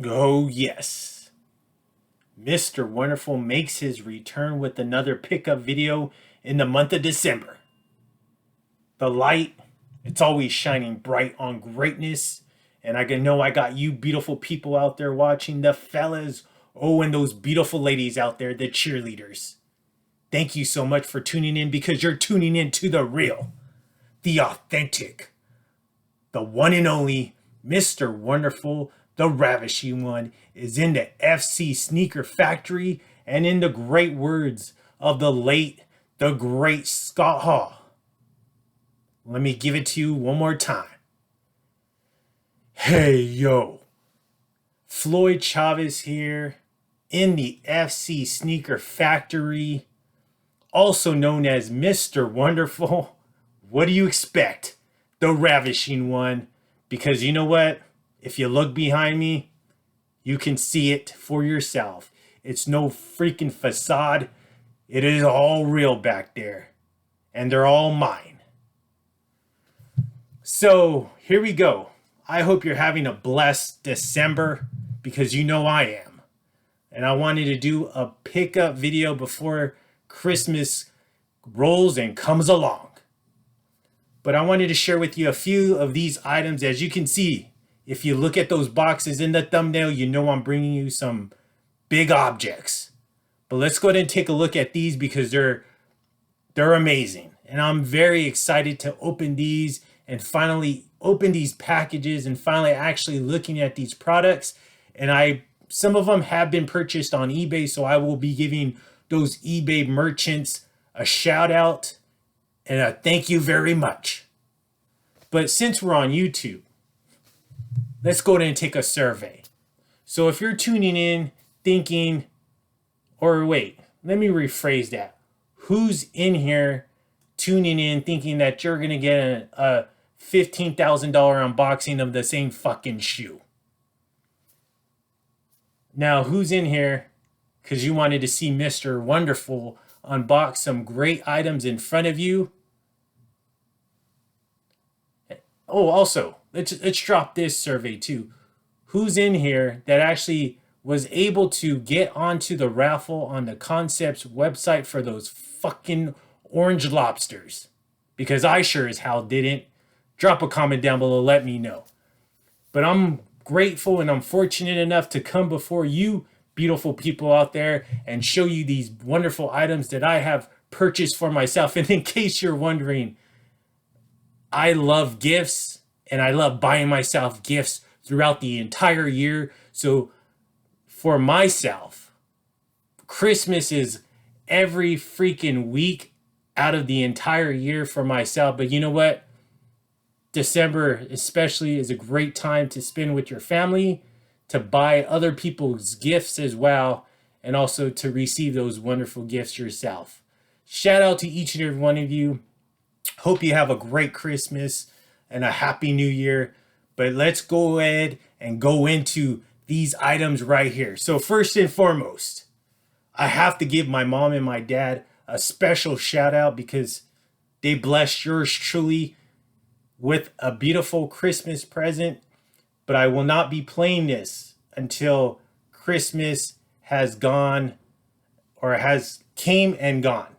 Oh, yes. Mr. Wonderful makes his return with another pickup video in the month of December. The light, it's always shining bright on greatness. And I know I got you beautiful people out there watching, the fellas. Oh, and those beautiful ladies out there, the cheerleaders. Thank you so much for tuning in because you're tuning in to the real, the authentic, the one and only Mr. Wonderful, the ravishing one, is in the FC Sneaker Factory, and in the great words of the late, the great Scott Hall. Let me give it to you one more time. Hey, yo. Floyd CHAVEZ here in the FC Sneaker Factory, also known as Mr. Wonderful. What do you expect? The ravishing one. Because you know what? If you look behind me, you can see it for yourself. It's no freaking facade. It is all real back there. And they're all mine. So here we go. I hope you're having a blessed December because you know I am. And I wanted to do a pickup video before Christmas rolls and comes along. But I wanted to share with you a few of these items. As you can see, if you look at those boxes in the thumbnail, you know I'm bringing you some big objects. But let's go ahead and take a look at these because they're amazing. And I'm very excited to open these and finally open these packages and finally actually looking at these products. And some of them have been purchased on eBay, so I will be giving those eBay merchants a shout out and a thank you very much. But since we're on YouTube, let's go ahead and take a survey. So if you're tuning in thinking, or wait, let me rephrase that. Who's in here tuning in thinking that you're going to get a $15,000 unboxing of the same fucking shoe? Now, who's in here because you wanted to see Mr. Wonderful unbox some great items in front of you? Oh, also, let's drop this survey too. Who's in here that actually was able to get onto the raffle on the Concepts website for those fucking orange lobsters? Because I sure as hell didn't. Drop a comment down below, let me know. But I'm grateful and I'm fortunate enough to come before you beautiful people out there and show you these wonderful items that I have purchased for myself. And in case you're wondering, I love gifts and I love buying myself gifts throughout the entire year. So for myself, Christmas is every freaking week out of the entire year for myself. But you know what? December especially is a great time to spend with your family, to buy other people's gifts as well, and also to receive those wonderful gifts yourself. Shout out to each and every one of you. Hope you have a great Christmas and a happy new year. But let's go ahead and go into these items right here. So first and foremost, I have to give my mom and my dad a special shout out because they blessed yours truly with a beautiful Christmas present. But I will not be playing this until Christmas has gone or has came and gone.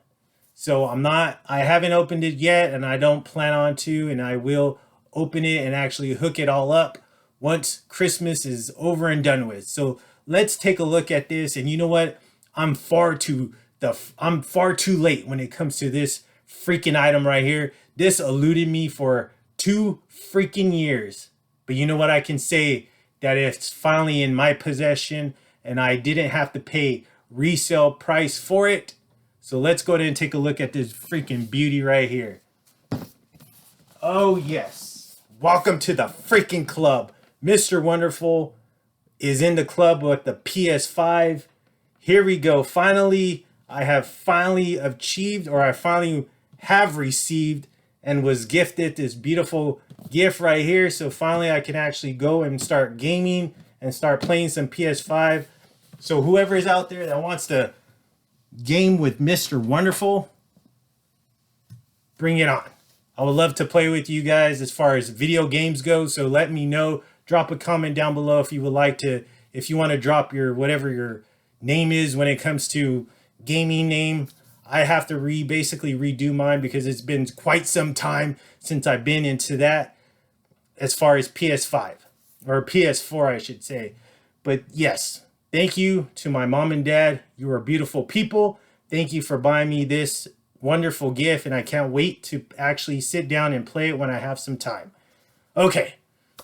So I haven't opened it yet and I don't plan on to, and I will open it and actually hook it all up once Christmas is over and done with. So let's take a look at this. And you know what? I'm far too late when it comes to this freaking item right here. This eluded me for 2 freaking years. But you know what? I can say that it's finally in my possession and I didn't have to pay resale price for it. So let's go ahead and take a look at this freaking beauty right here. Oh yes. Welcome to the freaking club. Mr. Wonderful is in the club with the PS5. Here we go. Finally, I have finally achieved, or I finally have received and was gifted this beautiful gift right here. So finally I can actually go and start gaming and start playing some PS5. So whoever is out there that wants to game with Mr. Wonderful, bring it on. I would love to play with you guys as far as video games go. So let me know. Drop a comment down below if you would like to if you want to drop your whatever your name is when it comes to gaming name. I have to basically redo mine because it's been quite some time since I've been into that as far as PS5 or PS4, I should say. But yes, thank you to my mom and dad. You are beautiful people. Thank you for buying me this wonderful gift, and I can't wait to actually sit down and play it when I have some time. Okay,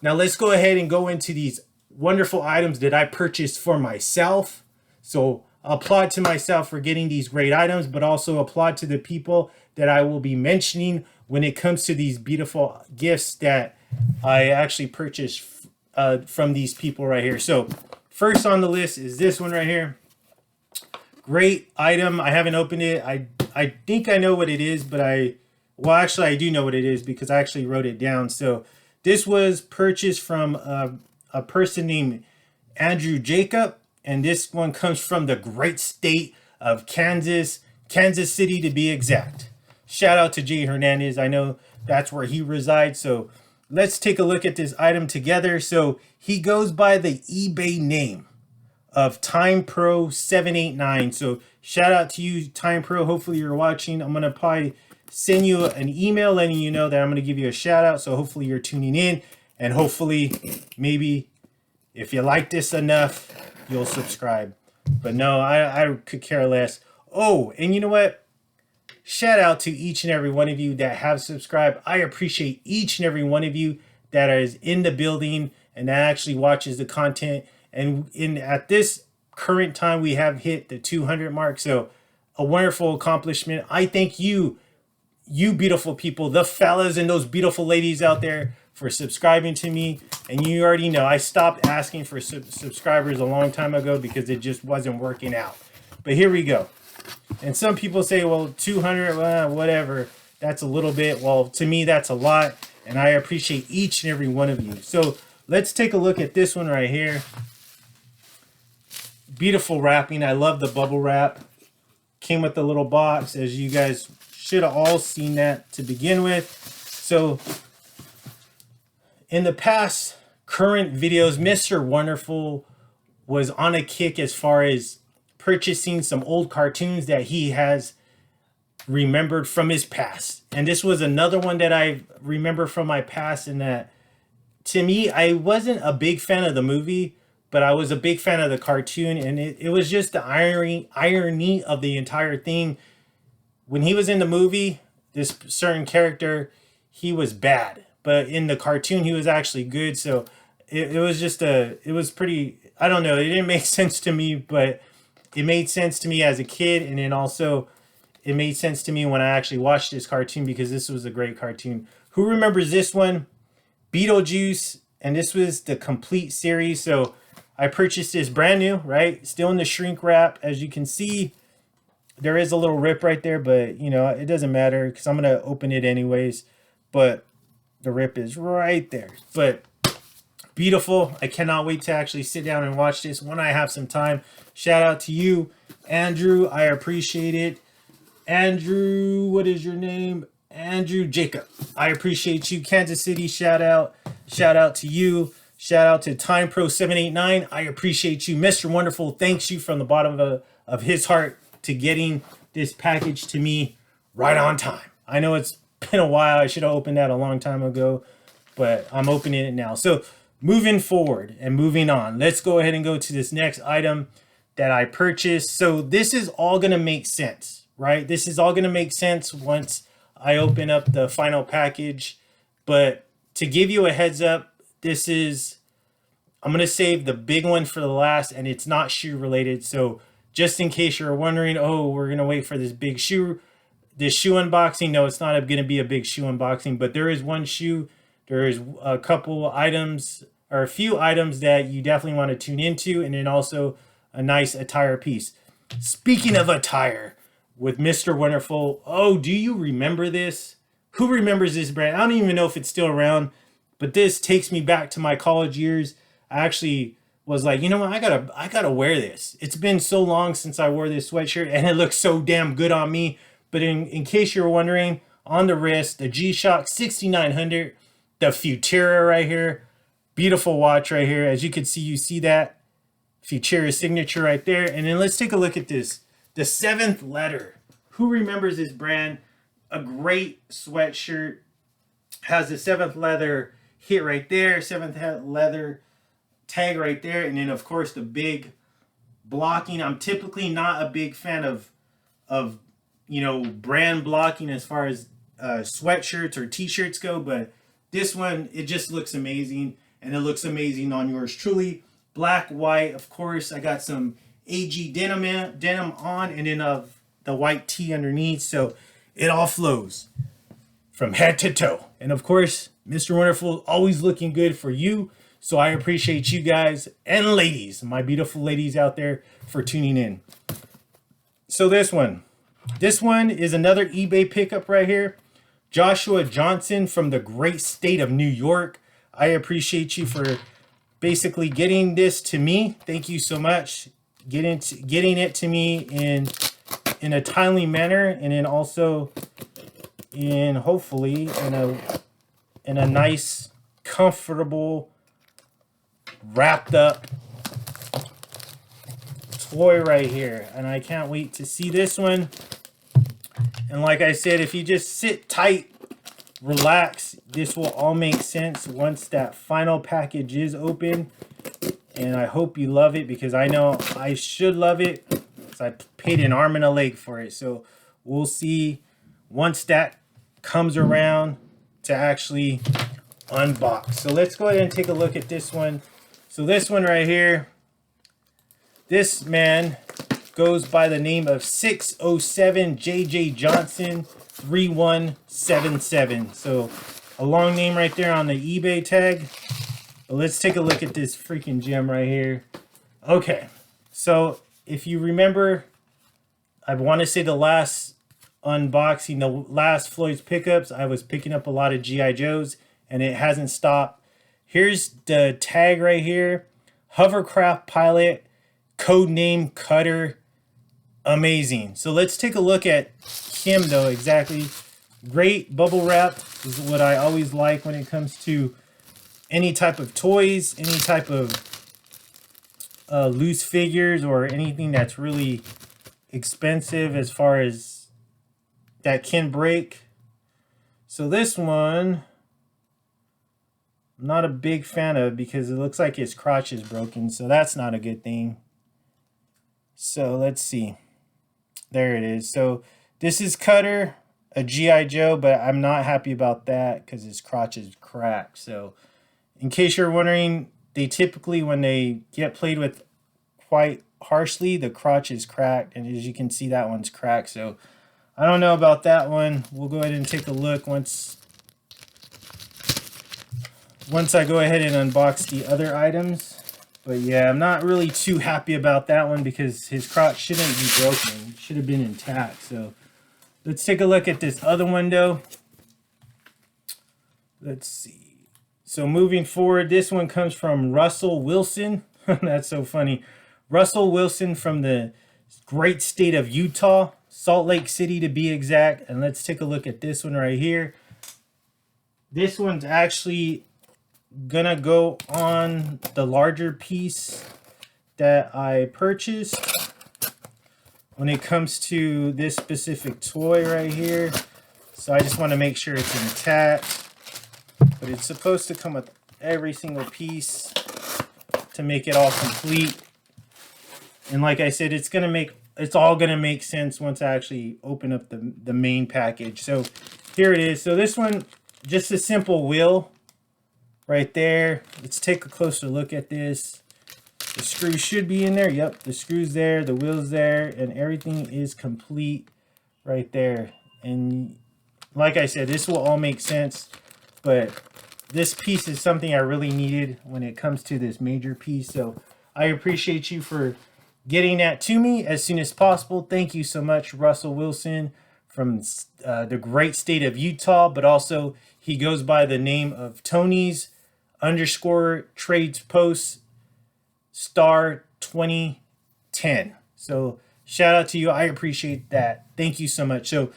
now let's go ahead and go into these wonderful items that I purchased for myself. So applaud to myself for getting these great items, but also applaud to the people that I will be mentioning when it comes to these beautiful gifts that I actually purchased from these people right here. So first on the list is this one right here. Great item. I haven't opened it. I think I know what it is, but well, actually I do know what it is because I actually wrote it down. So this was purchased from a person named Andrew Jacob, and this one comes from the great state of Kansas City to be exact. Shout out to Jay Hernandez. I know that's where he resides. So let's take a look at this item together. So he goes by the eBay name of Time Pro 789. So shout out to you, Time Pro. Hopefully you're watching. I'm gonna probably send you an email letting you know that I'm gonna give you a shout out. So hopefully you're tuning in, and hopefully maybe if you like this enough, you'll subscribe. But no, I could care less. Oh, and you know what? Shout out to each and every one of you that have subscribed. I appreciate each and every one of you that is in the building and that actually watches the content. And at this current time, we have hit the 200 mark. So a wonderful accomplishment. I thank you beautiful people, the fellas and those beautiful ladies out there, for subscribing to me. And you already know I stopped asking for subscribers a long time ago because it just wasn't working out. But here we go. And some people say, well, 200, whatever, that's a little bit. Well, to me, that's a lot. And I appreciate each and every one of you. So let's take a look at this one right here. Beautiful wrapping. I love the bubble wrap. Came with the little box, as you guys should have all seen that to begin with. So in the past current videos, Mr. Wonderful was on a kick as far as purchasing some old cartoons that he has remembered from his past. And this was another one that I remember from my past, and that to me, I wasn't a big fan of the movie, but I was a big fan of the cartoon. And it was just the irony of the entire thing. When he was in the movie, this certain character, he was bad, but in the cartoon, he was actually good. So it was just it was pretty, I don't know, it didn't make sense to me, but it made sense to me as a kid. And then also it made sense to me when I actually watched this cartoon, because this was a great cartoon. Who remembers this one? Beetlejuice. And this was the complete series. So I purchased this brand new, right? Still in the shrink wrap. As you can see, there is a little rip right there, but you know, it doesn't matter because I'm going to open it anyways. But the rip is right there. But beautiful. I cannot wait to actually sit down and watch this when I have some time. Shout out to you, Andrew. I appreciate it. Andrew, what is your name? Andrew Jacob. I appreciate you. Kansas City, shout out. Shout out to you. Shout out to Time Pro 789. I appreciate you. Mr. Wonderful thanks you from the bottom of his heart to getting this package to me right on time. I know it's been a while. I should have opened that a long time ago, but I'm opening it now. So moving forward and moving on, let's go ahead and go to this next item that I purchased. So this is all going to make sense, right? This is all going to make sense once I open up the final package. But to give you a heads up, I'm going to save the big one for the last, and it's not shoe related. So just in case you're wondering, oh, we're going to wait for this shoe unboxing. No, it's not going to be a big shoe unboxing, but there is one shoe. There is a couple items, or a few items, that you definitely want to tune into, and then also a nice attire piece. Speaking of attire with Mr. Wonderful, oh, do you remember this? Who remembers this brand? I don't even know if it's still around, but this takes me back to my college years. I actually was like, you know what, I gotta wear this. It's been so long since I wore this sweatshirt, and it looks so damn good on me. But in case you're wondering, on the wrist, the G-Shock 6900, the Futura right here, beautiful watch right here. As you can see, you see that Futura signature right there. And then let's take a look at this. The 7th letter. Who remembers this brand? A great sweatshirt. Has the 7th leather hit right there. 7th leather tag right there. And then, of course, the big blocking. I'm typically not a big fan of brand blocking as far as sweatshirts or t-shirts go, but this one, it just looks amazing, and it looks amazing on yours truly. Black, white, of course. I got some AG denim on, and then the white tee underneath, so it all flows from head to toe. And of course, Mr. Wonderful always looking good for you, so I appreciate you guys and ladies, my beautiful ladies out there, for tuning in. So this one is another eBay pickup right here. Joshua Johnson from the great state of New York. I appreciate you for basically getting this to me. Thank you so much. Getting it to me in a timely manner, and then also hopefully in a nice, comfortable, wrapped up toy right here. And I can't wait to see this one. And like I said, if you just sit tight, relax, this will all make sense once that final package is open. And I hope you love it, because I know I should love it, because I paid an arm and a leg for it. So we'll see once that comes around to actually unbox. So let's go ahead and take a look at this one. So this one right here, this man goes by the name of 607 JJ Johnson 3177. So a long name right there on the eBay tag. But let's take a look at this freaking gem right here. Okay, so if you remember, I want to say the last unboxing, the last Floyd's pickups, I was picking up a lot of G.I. Joes, and it hasn't stopped. Here's the tag right here. Hovercraft pilot, code name Cutter. Amazing. So let's take a look at him though. Exactly. Great bubble wrap is what I always like when it comes to any type of toys, any type of loose figures, or anything that's really expensive as far as that can break. So this one, I'm not a big fan of, because it looks like his crotch is broken, so that's not a good thing. So let's see. There it is. So this is Cutter, a G.I. Joe, but I'm not happy about that because his crotch is cracked. So in case you're wondering, they typically, when they get played with quite harshly, the crotch is cracked, and as you can see, that one's cracked. So I don't know about that one. We'll go ahead and take a look once I go ahead and unbox the other items. But yeah, I'm not really too happy about that one, because his crotch shouldn't be broken. It should have been intact. So let's take a look at this other window. Let's see. So moving forward, this one comes from Russell Wilson. That's so funny. Russell Wilson from the great state of Utah, Salt Lake City to be exact. And let's take a look at this one right here. This one's actually gonna go on the larger piece that I purchased when it comes to this specific toy right here. So I just want to make sure it's intact, but it's supposed to come with every single piece to make it all complete. And like I said, it's all gonna make sense once I actually open up the main package. So here it is. So this one, just a simple wheel right there. Let's take a closer look at this. The screw should be in there. Yep, the screw's there, the wheel's there, and everything is complete right there. And like I said, this will all make sense, but this piece is something I really needed when it comes to this major piece. So I appreciate you for getting that to me as soon as possible. Thank you so much, Russell Wilson from the great state of Utah, but also he goes by the name of Tony's _trades post star 2010. So shout out to you. I appreciate that. Thank you so much. So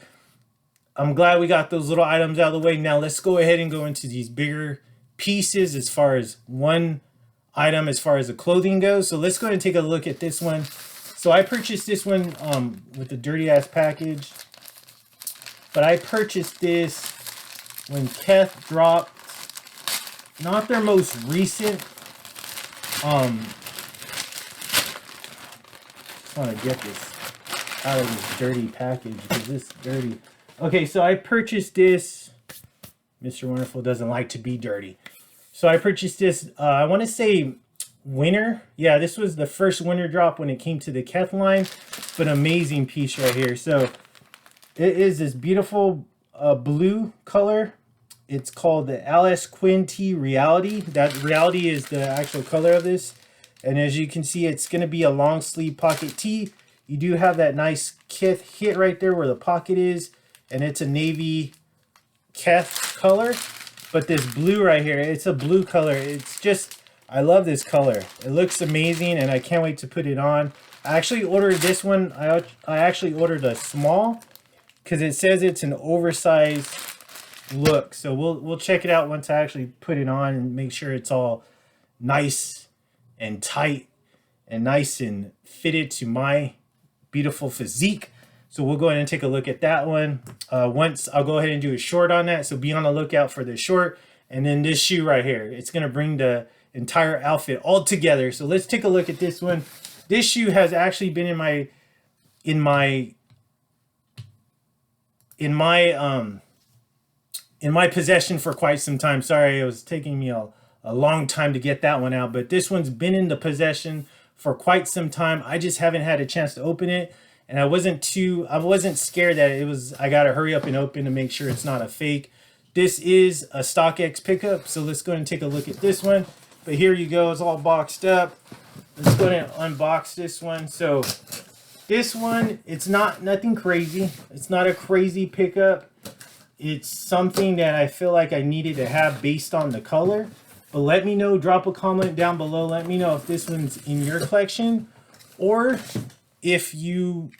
I'm glad we got those little items out of the way. Now let's go ahead and go into these bigger pieces as far as one item as far as the clothing goes. So let's go ahead and take a look at this one. So I purchased this one with the dirty ass package, but I purchased this when Kith dropped, not their most recent. Just want to get this out of this dirty package because this is dirty. Okay, so I purchased this. Mr. Wonderful doesn't like to be dirty. So I purchased this, I want to say winter. Yeah, this was the first winter drop when it came to the Kith line, but amazing piece right here. So it is this beautiful blue color. It's called the Alice Quinn T Reality. That Reality is the actual color of this. And as you can see, it's going to be a long sleeve pocket tee. You do have that nice kith hit right there where the pocket is. And it's a navy kith color. But this blue right here, it's a blue color. It's just, I love this color. It looks amazing and I can't wait to put it on. I actually ordered this one. I actually ordered a small because it says it's an oversized look. So we'll check it out once I actually put it on and make sure it's all nice and tight and nice and fitted to my beautiful physique. So we'll go ahead and take a look at that one. Once I'll go ahead and do a short on that. So be on the lookout for the short. And then this shoe right here, it's going to bring the entire outfit all together. So let's take a look at this one. This shoe has actually been in my possession for quite some time. Sorry, it was taking me a long time to get that one out, but this one's been in the possession for quite some time. I just haven't had a chance to open it. And I wasn't scared that I got to hurry up and open to make sure it's not a fake. This is a Stockx pickup. So let's go ahead and take a look at this one. But here you go. It's all boxed up. Let's go ahead and unbox this one. So this one, it's nothing crazy. It's not a crazy pickup. It's something that I feel like I needed to have based on the color. But let me know, drop a comment down below. Let me know if this one's in your collection or if you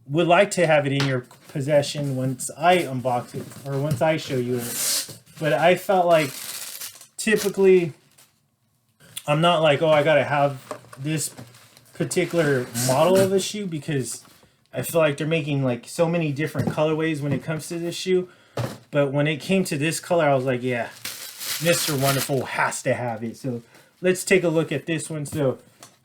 would like to have it in your possession once I unbox it or once I show you it. But I felt like typically I'm not like, oh, I gotta have this particular model of a shoe because I feel like they're making like so many different colorways when it comes to this shoe. But when it came to this color, I was like, yeah, Mr. Wonderful has to have it. So let's take a look at this one. So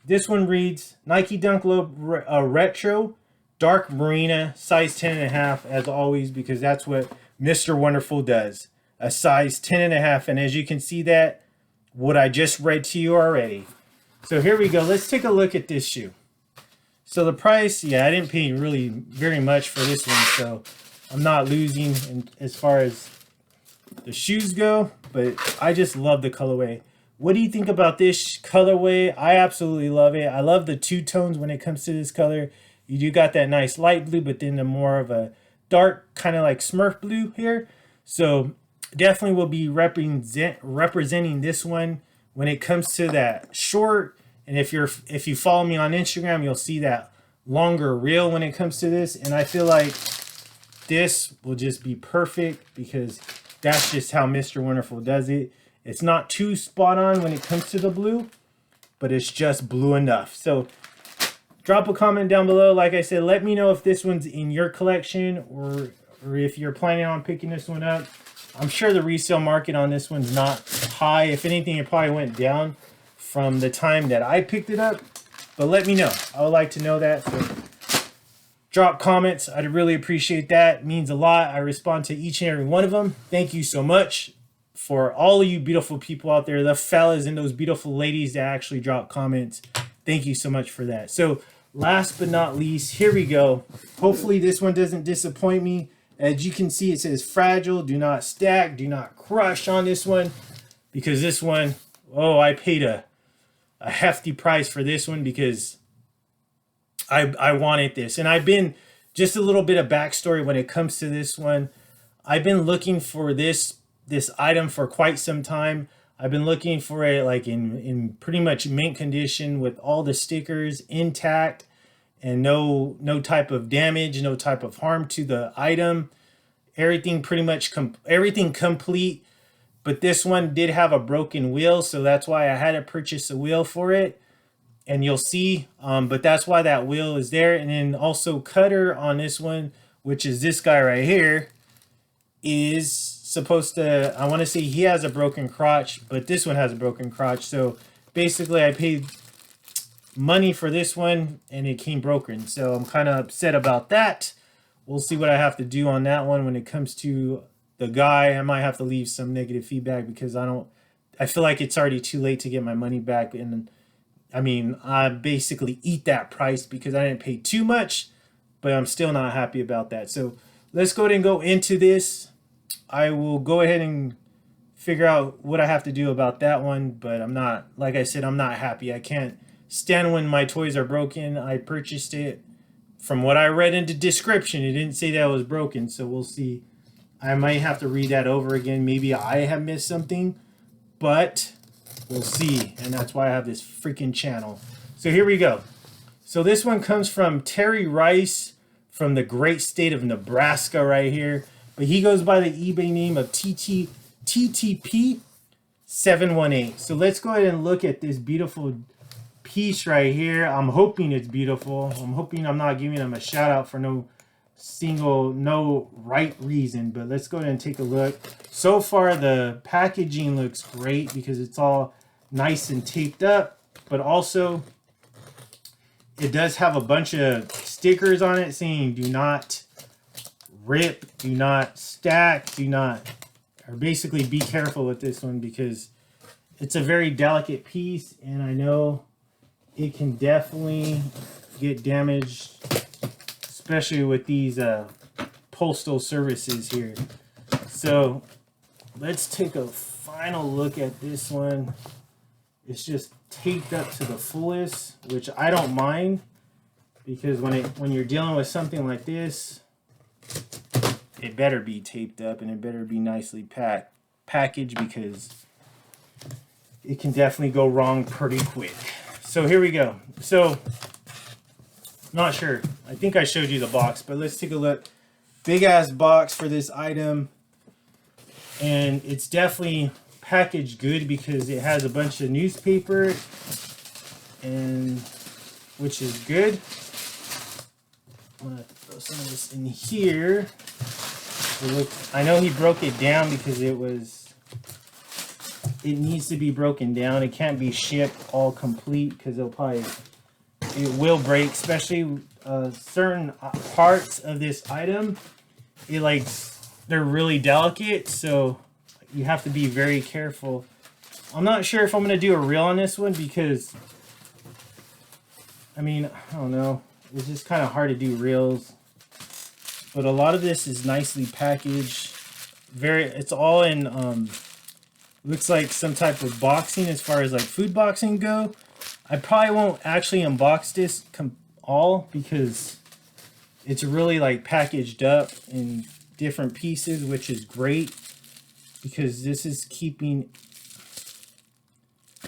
this one reads Nike Dunk Low Retro Dark Marina size 10.5 as always, because that's what Mr. Wonderful does. A size 10.5. And as you can see that, what I just read to you already. So here we go. Let's take a look at this shoe. So the price, yeah, I didn't pay really very much for this one. So I'm not losing as far as the shoes go, but I just love the colorway. What do you think about this colorway? I absolutely love it. I love the two tones when it comes to this color. You do got that nice light blue, but then the more of a dark kind of like Smurf blue here. So definitely will be representing this one when it comes to that short. And if you follow me on Instagram, you'll see that longer reel when it comes to this. And I feel like this will just be perfect because that's just how Mr. Wonderful does it. It's not too spot on when it comes to the blue, but it's just blue enough. So drop a comment down below. Like I said, let me know if this one's in your collection or if you're planning on picking this one up. I'm sure the resale market on this one's not high. If anything, it probably went down from the time that I picked it up. But let me know. I would like to know that. So drop comments. I'd really appreciate that. It means a lot. I respond to each and every one of them. Thank you so much for all of you beautiful people out there, the fellas and those beautiful ladies that actually drop comments. Thank you so much for that. So last but not least, here we go. Hopefully this one doesn't disappoint me. As you can see, it says fragile, do not stack, do not crush on this one, because this one, oh, I paid a hefty price for this one because I wanted this. And I've been, just a little bit of backstory when it comes to this one. I've been looking for this item for quite some time. I've been looking for it like in pretty much mint condition with all the stickers intact and no type of damage, no type of harm to the item. Everything pretty much everything complete. but this one did have a broken wheel, so that's why I had to purchase a wheel for it. And you'll see, but that's why that wheel is there. And then also cutter on this one, which is this guy right here, is supposed to, I want to say he has a broken crotch, but this one has a broken crotch. So basically I paid money for this one and it came broken. So I'm kind of upset about that. We'll see what I have to do on that one when it comes to the guy. I might have to leave some negative feedback because I feel like it's already too late to get my money back. And I mean, I basically eat that price because I didn't pay too much, but I'm still not happy about that. So let's go ahead and go into this. I will go ahead and figure out what I have to do about that one, but I'm not, like I said, I'm not happy. I can't stand when my toys are broken. I purchased it. From what I read in the description, it didn't say that it was broken, so we'll see. I might have to read that over again. Maybe I have missed something, but we'll see, and that's why I have this freaking channel. So here we go. So this one comes from Terry Rice from the great state of Nebraska right here. But he goes by the eBay name of TTP718. So let's go ahead and look at this beautiful piece right here. I'm hoping it's beautiful. I'm hoping I'm not giving him a shout out for no right reason, but let's go ahead and take a look. So far the packaging looks great because it's all nice and taped up, but also it does have a bunch of stickers on it saying do not rip, do not stack, or basically be careful with this one because it's a very delicate piece and I know it can definitely get damaged, especially with these postal services here. So let's take a final look at this one. It's just taped up to the fullest, which I don't mind because when you're dealing with something like this, it better be taped up and it better be nicely packaged because it can definitely go wrong pretty quick. So here we go. So not sure. I think I showed you the box, but let's take a look. Big ass box for this item. And it's definitely packaged good because it has a bunch of newspaper and which is good. I'm gonna throw some of this in here. Look, I know he broke it down because it needs to be broken down. It can't be shipped all complete because it will break, especially certain parts of this item. They're really delicate, so you have to be very careful. I'm not sure if I'm going to do a reel on this one because, I mean, I don't know. It's just kind of hard to do reels. But a lot of this is nicely packaged. It's all in, looks like some type of boxing as far as like food boxing go. I probably won't actually unbox this all because it's really like packaged up in different pieces, which is great because this is keeping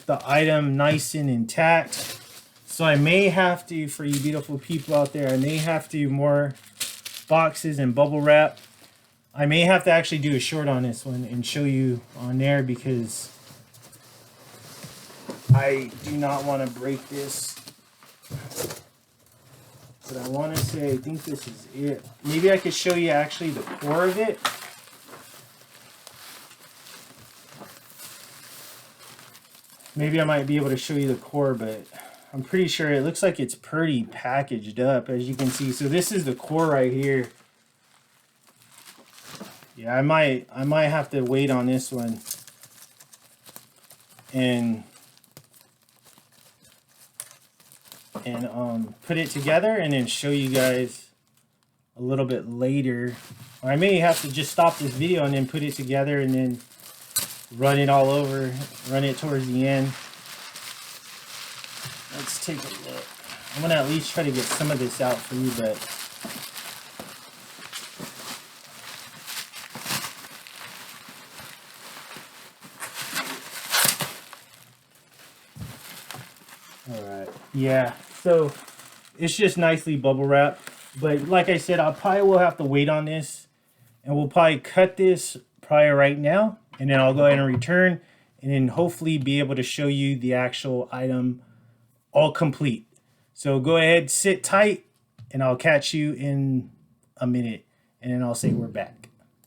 the item nice and intact. So I may have to, for you beautiful people out there, I may have to more boxes and bubble wrap. I may have to actually do a short on this one and show you on there because I do not want to break this. But I want to say, I think this is it. Maybe I could show you actually the core of it. Maybe I might be able to show you the core, but I'm pretty sure it looks like it's pretty packaged up, as you can see. So this is the core right here. Yeah, I might have to wait on this one and put it together and then show you guys a little bit later. Or I may have to just stop this video and then put it together and then run it all over, run it towards the end. Let's take a look. I'm gonna at least try to get some of this out for you, but alright, yeah, so it's just nicely bubble wrapped. But like I said, I probably will have to wait on this and we'll probably cut this probably right now and then I'll go ahead and return, and then hopefully be able to show you the actual item all complete. So go ahead, sit tight, and I'll catch you in a minute, and then I'll say we're back.